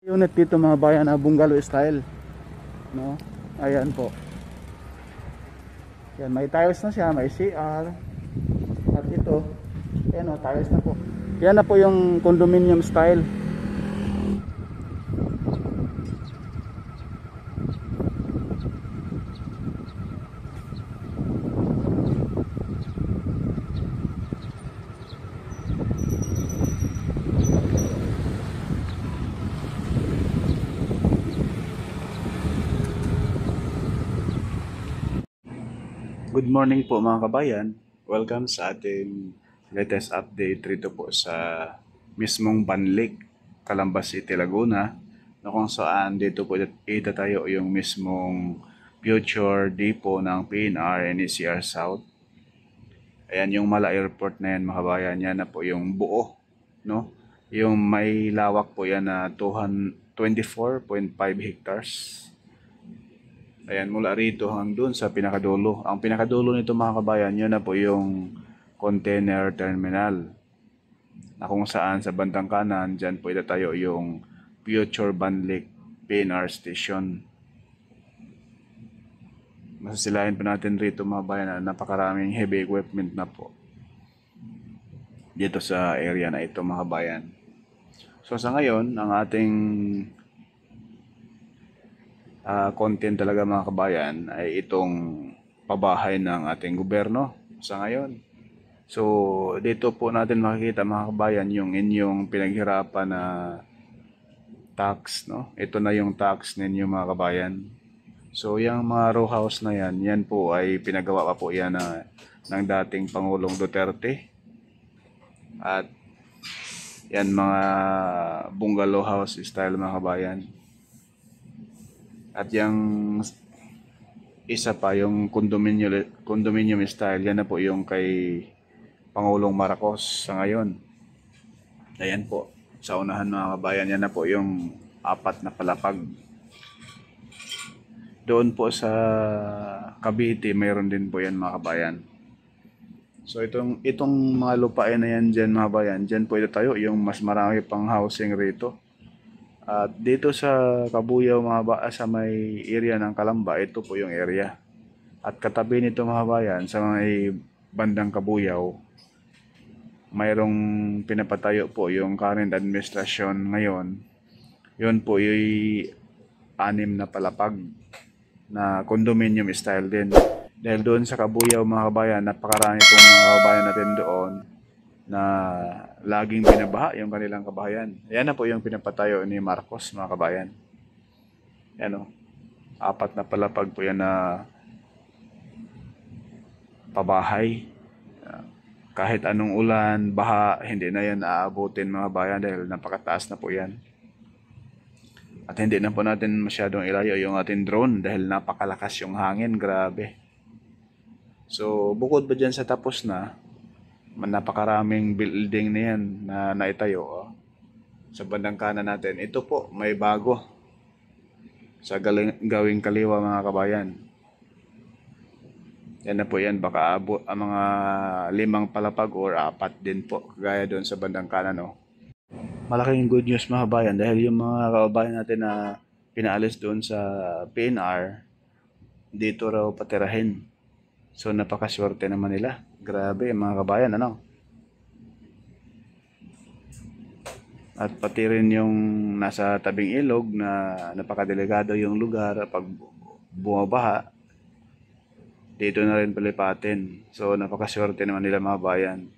Unit dito mga bayan na bungalow style, no? Ayan po. Yan, may tiles na siya, may CR. At ito, ayan o, tiles na po. Yan na po yung condominium style. Good morning po mga kabayan. Welcome sa ating latest update rito po sa mismong Banlig, Calamba City, Laguna, na kung saan dito po itatayo yung mismong future depot ng PNR NCR South. Ayan yung Mala Airport na yan mga kabayan. Yan na po yung buo, no? Yung may lawak po yan na 24.5 hectares. Ayan, mula rito hanggang dun sa pinakadulo. Ang pinakadulo nito mga kabayan, yun na po yung container terminal. Na kung saan sa bandang kanan, dyan po itatayo yung future Banlig PNR station. Masasilayan pa natin rito mga kabayan na napakaraming heavy equipment na po dito sa area na ito mga kabayan. So sa ngayon, ang ating content talaga mga kabayan ay itong pabahay ng ating gobyerno sa ngayon. So dito po natin makikita mga kabayan yung inyong pinaghirapan na tax, no? Ito na yung tax ninyo mga kabayan. So yung mga row house na yan po ay pinagawa pa po yan ng dating Pangulong Duterte. At yan mga bungalow house style mga kabayan. At yung isa pa, yung condominium style, yan na po yung kay Pangulong Marcos sa ngayon. Ayan po, sa unahan mga kabayan, yan na po yung 4 na palapag. Doon po sa Cavite, mayroon din po yan mga kabayan. So itong mga lupain na yan dyan mga kabayan, dyan po itatayo yung mas marami pang housing rito. At dito sa Kabuyaw sa may area ng Calamba, ito po yung area. At katabi nito mga bayan, sa may bandang Kabuyaw, mayroong pinapatayo po yung current administration ngayon. Yun po yung 6 na palapag na condominium style din. Dahil doon sa Kabuyaw mga kabayan, napakarami pong mga kabayan natin doon na laging binabaha yung kanilang kabahayan. Yan na po yung pinapatayo ni Marcos mga kabayan. Yan o. 4 na palapag po yan na pabahay. Kahit anong ulan, baha, hindi na yan aabutin mga kabayan dahil napakataas na po yan. At hindi na po natin masyadong ilayo yung ating drone dahil napakalakas yung hangin. Grabe. So bukod ba dyan sa tapos na, napakaraming building na yan na naitayo sa bandang kanan natin. Ito po, may bago sa gawing kaliwa mga kabayan. Yan na po yan, baka abot ang mga 5 palapag or 4 din po, gaya doon sa bandang kanan. Malaking good news mga kabayan dahil yung mga kababayan natin na pinaalis doon sa PNR, dito raw patirahin. So napakaswerte naman nila. Grabe mga kabayan, ano? At pati rin yung nasa tabing ilog na napakadelikado yung lugar pag bumabaha. Dito na rin palipatin. So napakaswerte naman nila mga kabayan.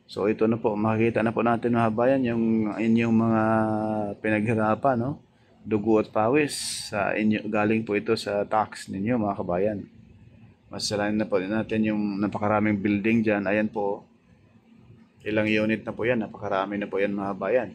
So ito na po, makikita na po natin mga kabayan yung inyong mga pinaghirapan, no? Dugo at pawis sa inyo, galing po ito sa tax ninyo mga kabayan. Masalain na po natin yung napakaraming building dyan. Ayan po, ilang unit na po yan. Napakarami na po yan mga bayan.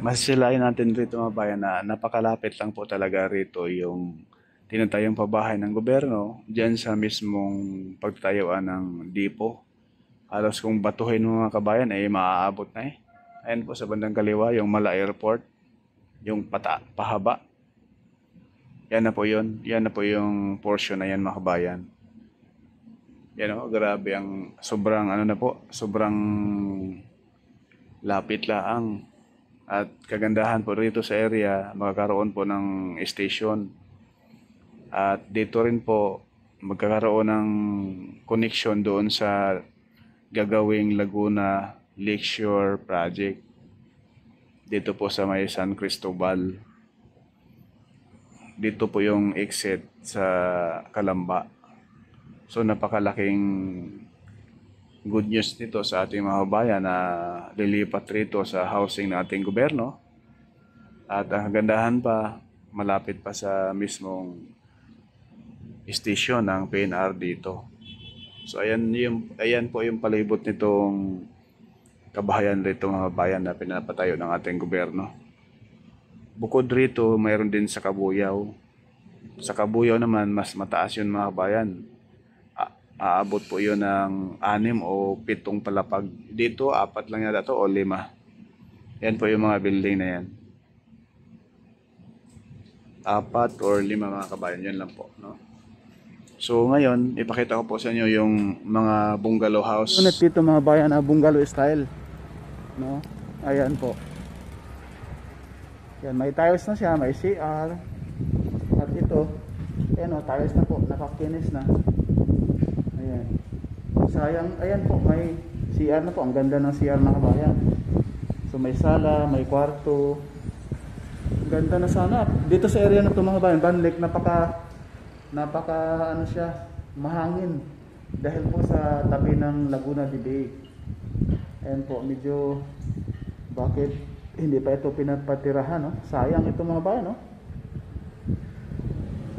Masisilayan natin rito mga bayan na napakalapit lang po talaga rito yung tinatayong pabahay ng gobyerno diyan sa mismong pagtatayuan ng dipo. Halos kung batuhin mo mga kabayan ay maaabot na eh. Ayan po sa bandang kaliwa yung Mala Airport, yung pahaba. Yan na po yun. Yan na po yung portion na yan mga kabayan. Yan o, grabe ang sobrang ano na po, sobrang lapit laang. At kagandahan po rito sa area, magkakaroon po ng station. At dito rin po, magkakaroon ng connection doon sa gagawing Laguna Lakeshore Project. Dito po sa may San Cristobal. Dito po yung exit sa Calamba. So napakalaking good news nito sa ating mga kabayan na lilipat rito sa housing ng ating gobyerno. At ang kagandahan pa, malapit pa sa mismong station ng PNR dito. So ayan po yung palibot nitong kabahayan rito mga kabayan na pinapatayo ng ating gobyerno. Bukod rito, mayroon din sa Kabuyaw. Sa Kabuyaw naman, mas mataas yun mga kabayan. Aabot po yun ng 6 o 7 palapag. Dito, 4 lang yata to o 5. Yan po yung mga building na yan. 4 or 5 mga kabayan, yan lang po. No? So ngayon, ipakita ko po sa inyo yung mga bungalow house. Unit dito mga bayan na bungalow style. No? Ayan po. Yan, may tiles na siya, may CR. At ito, ayan o, tiles na po, nakakinis na. Ayan. Sayang, ayan po, may CR na po. Ang ganda ng CR mga kabayan. So may sala, may kwarto. Ganda na sana. Dito sa area na ito mga kabayan, Banlik, napaka ano siya, mahangin. Dahil po sa tabi ng Laguna de Bay. Ayan po, medyo bakit hindi pa ito pinapatirahan, no? Sayang ito mga bayan, no?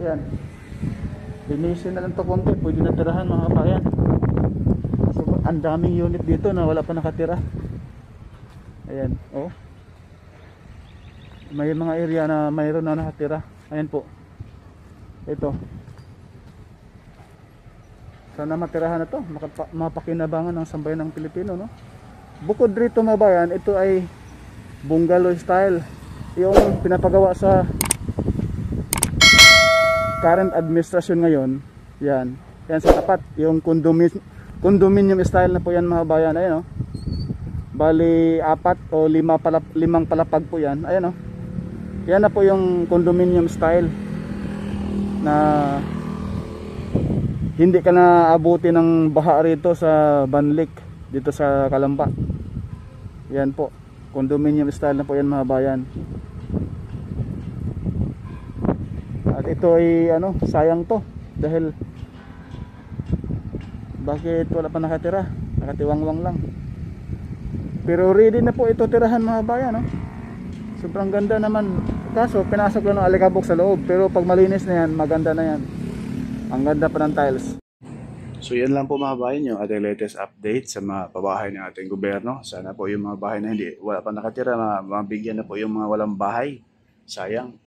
Ayan. Linisin na lang ito konti, pwede na tirahan mga bayan. So, ang daming unit dito na wala pa nakatira. Ayan, oh. May mga area na mayroon na nakatira. Ayan po. Ito. Sana matirahan na to, mapakinabangan ng sambayan ng Pilipino, no? Bukod rito mga bayan, ito ay bungalow style. Yung pinapagawa sa current administration ngayon, yan. Yan sa tapat, yung condominium style na po yan mga bayan. Ayan o. Bali 4 o 5 palapag po yan. Ayan o. Yan na po yung condominium style na hindi ka na abuti ng baha rito sa Banlik, dito sa Calamba. Yan po, condominium style na po yan mga bayan. At ito ay ano, sayang to dahil bakit wala pa nakatira, nakatiwangwang lang. Pero ready na po ito tirahan mga bayan, no? Sobrang ganda naman. Kaso pinasok lang ng alikabok sa loob, pero pag malinis na yan, maganda na yan. Ang ganda pa ng tiles. So yan lang po mga bayan yung ating latest update sa mga pabahay ng ating gobyerno. Sana po yung mga bahay na wala pa nakatira, mabigyan na po yung mga walang bahay. Sayang.